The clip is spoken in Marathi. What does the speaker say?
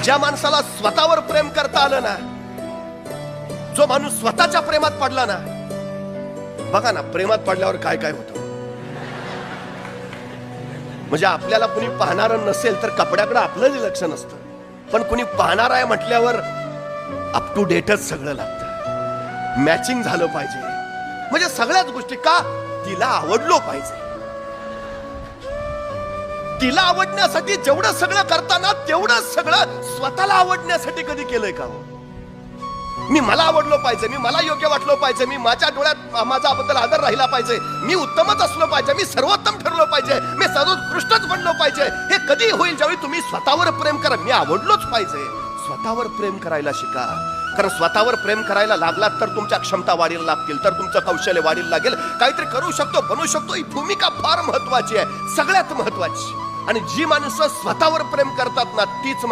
ज्या माणसाला स्वतःवर प्रेम करता आलं ना, जो माणूस स्वतःच्या प्रेमात पडला ना, बघा ना प्रेमात पडल्यावर काय काय होतं. म्हणजे आपल्याला कुणी पाहणार नसेल तर कपड्याकडे आपलंच लक्ष नसतं, पण कुणी पाहणार आहे म्हटल्यावर अप टू डेटच सगळं लागतं. मॅचिंग झालं पाहिजे, म्हणजे सगळ्याच गोष्टी. का? तिला आवडलो पाहिजे. तिला आवडण्यासाठी जेवढं सगळं करताना तेवढं सगळं स्वतःला आवडण्यासाठी कधी केलंय का हो? मी मला आवडलो पाहिजे, मी मला योग्य वाटलो पाहिजे, मी माझ्या डोळ्यात माझ्याबद्दल आदर राहिला पाहिजे, मी उत्तमच असलो पाहिजे, मी सर्वोत्तम ठरलो पाहिजे, मी सर्वोत्कृष्टच बनलो पाहिजे. हे कधी होईल? ज्यावेळी तुम्ही स्वतःवर प्रेम करा. मी आवडलोच पाहिजे. स्वतःवर प्रेम करायला शिका. कारण स्वतःवर प्रेम करायला लागलात तर तुमच्या क्षमता वाढीला लागतील, तर तुमचं कौशल्य वाढीला लागेल. काहीतरी करू शकतो, बनवू शकतो. ही भूमिका फार महत्वाची आहे, सगळ्यात महत्वाची. आणि जी माणसं स्वतःवर प्रेम करतात ना, तीच माणसं